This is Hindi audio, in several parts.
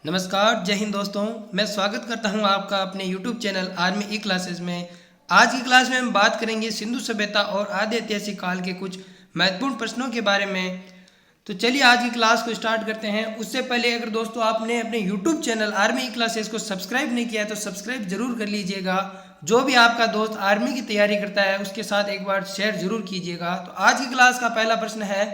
नमस्कार, जय हिंद दोस्तों। मैं स्वागत करता हूं आपका अपने YouTube चैनल आर्मी ई क्लासेस में। आज की क्लास में हम बात करेंगे सिंधु सभ्यता और आदि ऐतिहासिक काल के कुछ महत्वपूर्ण प्रश्नों के बारे में। तो चलिए आज की क्लास को स्टार्ट करते हैं। उससे पहले अगर दोस्तों आपने अपने YouTube चैनल आर्मी ई क्लासेस को सब्सक्राइब नहीं किया है तो सब्सक्राइब जरूर कर लीजिएगा। जो भी आपका दोस्त आर्मी की तैयारी करता है उसके साथ एक बार शेयर जरूर कीजिएगा। तो आज की क्लास का पहला प्रश्न है,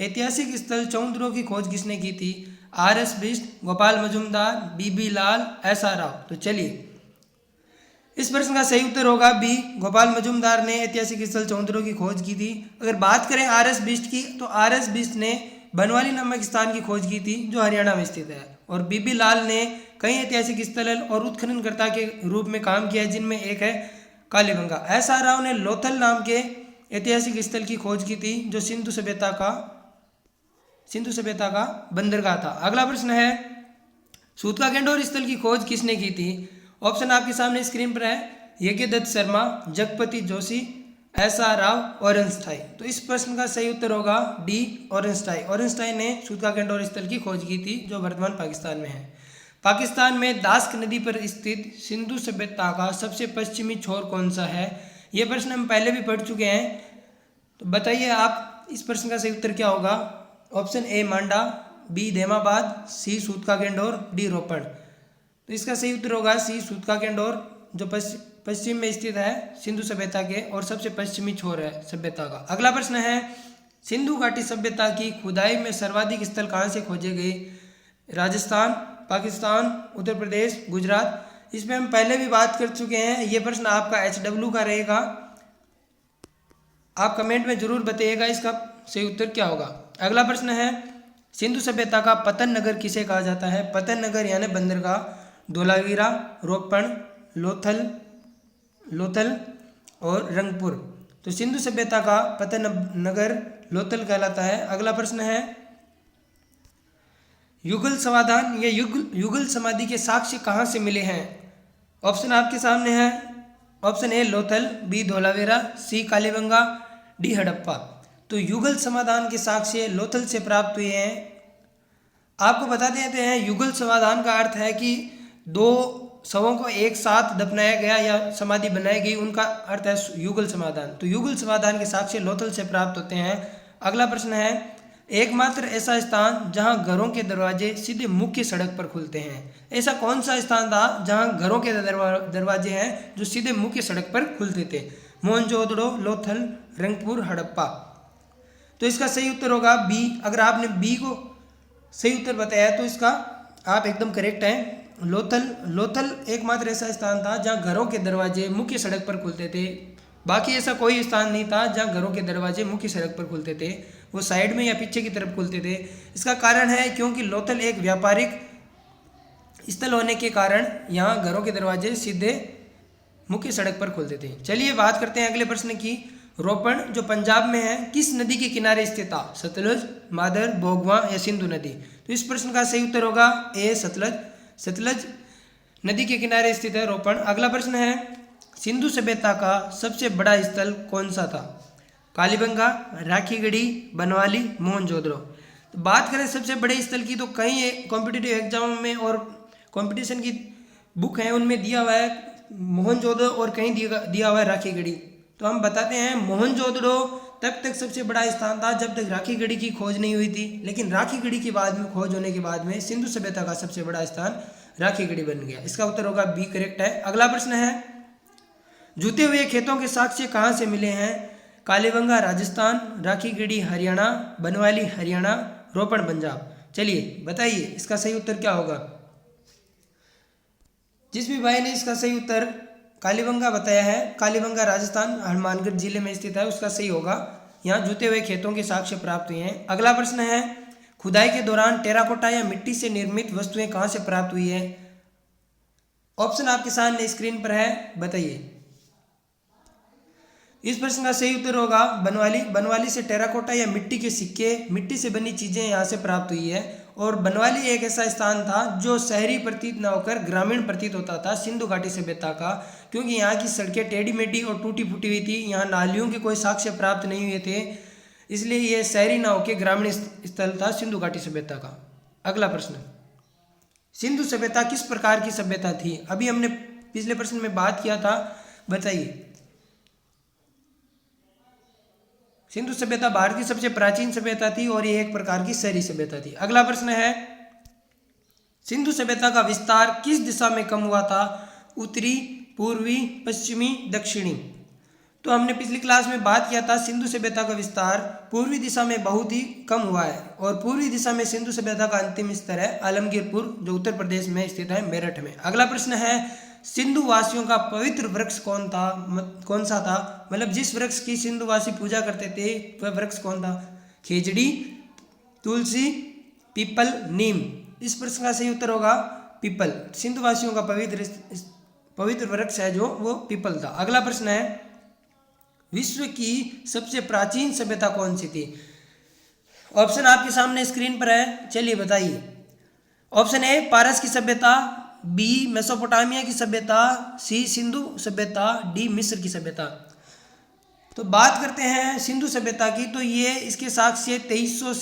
ऐतिहासिक स्थल चौंद्रो की खोज किसने की थी? आर.एस. बिष्ट, गोपाल मजुमदार, बी लाल, एस.आर. राव। तो चलिए इस प्रश्न का सही उत्तर होगा बी, गोपाल मजुमदार ने ऐतिहासिक स्थल चौंद्रो की खोज की थी। अगर बात करें आर.एस. बिष्ट की तो आर.एस. बिष्ट ने बनवाली नामक स्थान की खोज की थी जो हरियाणा में स्थित है। और बी लाल ने कई ऐतिहासिक स्थल और उत्खननकर्ता के रूप में काम किया है, जिनमें एक है कालीबंगा। एस.आर. राव ने लोथल नाम के ऐतिहासिक स्थल की खोज की थी जो सिंधु सभ्यता का बंदरगाह था। अगला प्रश्न है, सूतका गंडोर स्थल की खोज किसने की थी? ऑप्शन आपके सामने स्क्रीन पर है, यज्ञदत्त शर्मा, जगपति जोशी, एस.आर. राव, ऑरेंजटाई। तो इस प्रश्न का सही उत्तर होगा डी, ऑरेंजटाई। ऑरेंजटाई ने सूतका गंडोर स्थल की खोज की थी जो वर्तमान पाकिस्तान में है। पाकिस्तान में दास्क नदी पर स्थित सिंधु सभ्यता का सबसे पश्चिमी छोर कौन सा है? यह प्रश्न हम पहले भी पढ़ चुके हैं। तो बताइए आप इस प्रश्न का सही उत्तर क्या होगा? Option A Manda, B Daimabad, C Sutkagendor, D Ropar. तो इसका सही उत्तर होगा सी सूतका गंडोर, जो पश्चिम में स्थित है सिंधु सभ्यता के और सबसे पश्चिमी छोर है सभ्यता का। अगला प्रश्न है, सिंधु घाटी सभ्यता की खुदाई में सर्वाधिक स्थल कहाँ से खोजे गए? राजस्थान, पाकिस्तान, उत्तर प्रदेश, गुजरात। इसमें हम पहले भी बात कर चुके हैं। ये प्रश्न आपका HW का रहेगा। आप कमेंट में जरूर बताइएगा इसका सही उत्तर क्या होगा। अगला प्रश्न है, सिंधु सभ्यता का पतन नगर किसे कहा जाता है? पतन नगर यानी बंदरगाह धोलावीरा, रोपड़, लोथल और रंगपुर। तो सिंधु सभ्यता का पतन नगर लोथल कहलाता है। अगला प्रश्न है, युगल समाधान या युगल समाधि के साक्ष्य कहाँ से मिले हैं? ऑप्शन आपके सामने है। Option A Lothal, B Dholavira, C Kalibanga, D Harappa. तो युगल समाधान के साक्ष्य लोथल से प्राप्त हुए हैं। आपको बता देते हैं, युगल समाधान का अर्थ है कि दो शवों को एक साथ दफनाया गया या समाधि बनाई गई, उनका अर्थ है युगल समाधान। तो युगल समाधान के साक्ष्य लोथल से प्राप्त होते हैं। अगला प्रश्न है, एकमात्र ऐसा स्थान जहां घरों के दरवाजे सीधे मुख्य सड़क पर खुलते हैं। ऐसा कौन सा स्थान था जहां घरों के दरवाजे हैं जो सीधे मुख्य सड़क पर खुलते थे? मोहनजोदड़ो, लोथल, रंगपुर, हड़प्पा। तो इसका सही उत्तर होगा बी। अगर आपने बी को सही उत्तर बताया तो इसका आप एकदम करेक्ट हैं। लोथल एकमात्र ऐसा स्थान था जहां घरों के दरवाजे मुख्य सड़क पर खुलते थे। बाकी ऐसा कोई स्थान नहीं था जहां घरों के दरवाजे मुख्य सड़क पर खुलते थे, वो साइड में या पीछे की तरफ खुलते थे। इसका कारण है क्योंकि लोथल एक व्यापारिक स्थल होने के कारण यहाँ घरों के दरवाजे सीधे मुख्य सड़क पर खुलते थे। चलिए बात करते हैं अगले प्रश्न की। रोपड़ जो पंजाब में है किस नदी के किनारे स्थित था? सतलुज, मादर, भोगवा या सिंधु नदी। तो इस प्रश्न का सही उत्तर होगा ए सतलज नदी के किनारे स्थित है रोपड़। अगला प्रश्न है, सिंधु सभ्यता का सबसे बड़ा स्थल कौन सा था? कालीबंगा, राखीगढ़ी, बनवाली, मोहनजोदड़ो। तो बात करें सबसे बड़े स्थल की तो कई कॉम्पिटिटिव एग्जाम में और कंपटीशन की बुक है उनमें दिया हुआ है मोहनजोदड़ो और कहीं दिया हुआ है राखीगढ़ी। तो हम बताते हैं मोहनजोदड़ो तब तक सबसे बड़ा स्थान था जब तक राखीगढ़ी की खोज नहीं हुई थी, लेकिन राखीगढ़ी की बाद में खोज होने के बाद में सिंधु सभ्यता का सबसे बड़ा स्थान राखीगढ़ी बन गया। इसका उत्तर होगा बी, करेक्ट है। अगला प्रश्न है, जूते हुए खेतों के साक्ष्य कहाँ से मिले हैं? कालीबंगा राजस्थान, राखीगढ़ी हरियाणा, बनवाली हरियाणा, रोपड़ पंजाब। चलिए बताइए इसका सही उत्तर क्या होगा। जिस भी भाई ने इसका सही उत्तर कालीबंगा बताया है, कालीबंगा राजस्थान हनुमानगढ़ जिले में स्थित है, उसका सही होगा। यहाँ जूते हुए खेतों के साक्ष्य प्राप्त हुए हैं। अगला प्रश्न है, खुदाई के दौरान टेराकोटा या मिट्टी से निर्मित वस्तुएं कहाँ से प्राप्त हुई है? ऑप्शन आपके सामने स्क्रीन पर है, बताइए। इस प्रश्न का सही उत्तर होगा बनवाली से टेराकोटा या मिट्टी के सिक्के, मिट्टी से बनी चीजें यहाँ से प्राप्त हुई है। और बनवाली एक ऐसा स्थान था जो शहरी प्रतीत न होकर ग्रामीण प्रतीत होता था सिंधु घाटी सभ्यता का, क्योंकि यहाँ की सड़कें टेढ़ी मेढ़ी और टूटी फूटी हुई थी। यहाँ नालियों के कोई साक्ष्य प्राप्त नहीं हुए थे, इसलिए ये शहरी न होकर ग्रामीण स्थल था सिंधु घाटी सभ्यता का। अगला प्रश्न, सिंधु सभ्यता किस प्रकार की सभ्यता थी? अभी हमने पिछले प्रश्न में बात किया था, बताइए। सिंधु सभ्यता भारत की सबसे प्राचीन सभ्यता थी और ये एक प्रकार की शहरी सभ्यता थी। अगला प्रश्न है, सिंधु सभ्यता का विस्तार किस दिशा में कम हुआ था? उत्तरी, पूर्वी, पश्चिमी, दक्षिणी? तो हमने पिछली क्लास में बात किया था, सिंधु सभ्यता का विस्तार पूर्वी दिशा में बहुत ही कम हुआ है और पूर्वी दिशा में सिंधु सभ्यता का अंतिम स्तर है आलमगीरपुर, जो उत्तर प्रदेश में स्थित है, मेरठ में। अगला प्रश्न है, सिंधु वासियों का पवित्र वृक्ष कौन सा था? मतलब जिस वृक्ष की सिंधु वासी पूजा करते थे वह वृक्ष कौन था? खेजड़ी, तुलसी, पीपल, नीम? इस प्रश्न का सही उत्तर होगा पीपल। सिंधु वासियों का पवित्र वृक्ष है जो वो पीपल था। अगला प्रश्न है, विश्व की सबसे प्राचीन सभ्यता कौन सी थी? ऑप्शन आपके सामने स्क्रीन पर है, चलिए बताइए। ऑप्शन ए पारस की सभ्यता, बी मेसोपोटामिया की सभ्यता, सी सिंधु सभ्यता, डी मिस्र की सभ्यता? तो बात करते हैं सिंधु सभ्यता की, तो ये इसके साक्ष्य 2300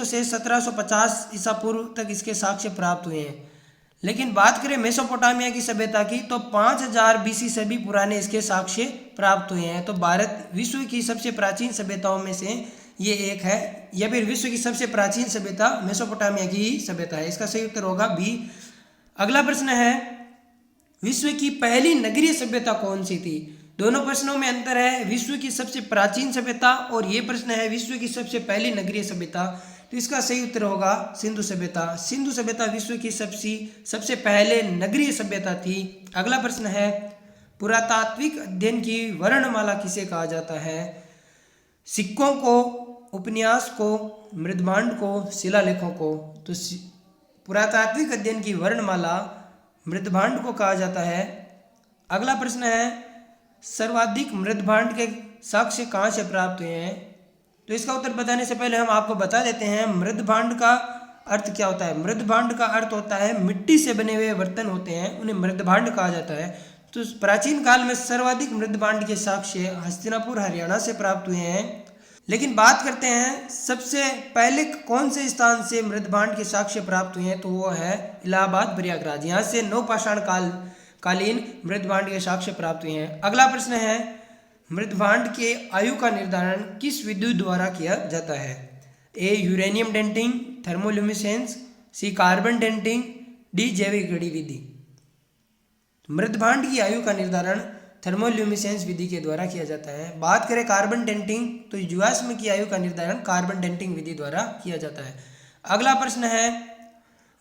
से 1750 ईसा पूर्व तक इसके साक्ष्य प्राप्त हुए हैं। लेकिन बात करें मेसोपोटामिया की सभ्यता की, तो 5000 बीसी से भी पुराने इसके साक्ष्य प्राप्त हुए हैं। तो भारत विश्व की सबसे प्राचीन सभ्यताओं में से ये एक है, या फिर विश्व की सबसे प्राचीन सभ्यता मेसोपोटामिया की ही सभ्यता है। इसका सही उत्तर होगा बी। अगला प्रश्न है, विश्व की पहली नगरीय सभ्यता कौन सी थी? दोनों प्रश्नों में अंतर है, विश्व की सबसे प्राचीन सभ्यता और ये प्रश्न है विश्व की सबसे पहली नगरीय सभ्यता। तो इसका सही उत्तर होगा सिंधु सभ्यता। सिंधु सभ्यता विश्व की सबसे पहले नगरीय सभ्यता थी। अगला प्रश्न है, पुरातात्विक अध्ययन की वर्णमाला किसे कहा जाता है? सिक्कों को, उपन्यास को, मृदभांड को, शिलालेखों को? तो पुरातात्विक अध्ययन की वर्णमाला मृदभांड को कहा जाता है। अगला प्रश्न है, सर्वाधिक मृदभांड के साक्ष्य कहाँ से प्राप्त हुए हैं? तो इसका उत्तर बताने से पहले हम आपको बता देते हैं मृदभांड का अर्थ क्या होता है। मृदभांड का अर्थ होता है मिट्टी से बने हुए बर्तन होते हैं, उन्हें मृदभांड कहा जाता है। तो प्राचीन काल में सर्वाधिक मृदभांड के साक्ष्य हस्तिनापुर, हरियाणा से प्राप्त हुए हैं। लेकिन बात करते हैं सबसे पहले कौन से स्थान से मृदभांड के साक्ष्य प्राप्त हुए हैं, तो वो है इलाहाबाद, प्रयागराज। यहाँ से नवपाषाण कालीन मृदभांड के साक्ष्य प्राप्त हुए हैं। अगला प्रश्न है, मृदभांड के आयु का निर्धारण किस विधि द्वारा किया जाता है? ए यूरेनियम डेंटिंग, थर्मोल्यूमिनेसेंस, सी कार्बन डेंटिंग, डी जैविक घड़ी विधि? मृदभांड की आयु का निर्धारण थर्मोल्यूमिनेसेंस विधि के द्वारा किया जाता है। बात करें कार्बन डेंटिंग, तो जीवाश्म की आयु का निर्धारण कार्बन डेंटिंग विधि द्वारा किया जाता है। अगला प्रश्न है,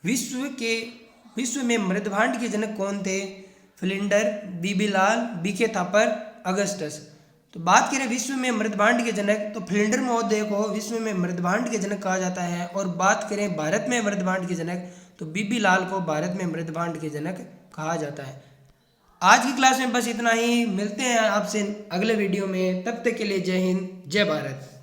विश्व में मृदभांड के जनक कौन थे? फ्लिंडर, बीबी लाल, बीके थापर, अगस्टस? तो बात करें विश्व में मृदभांड के जनक, तो फ्लिंडर महोदय को विश्व में मृदभांड के जनक कहा जाता है। और बात करें भारत में मृदभांड के जनक, तो बीबी लाल को भारत में मृदभांड के जनक कहा जाता है। आज की क्लास में बस इतना ही, मिलते हैं आपसे अगले वीडियो में, तब तक के लिए जय हिंद, जय भारत।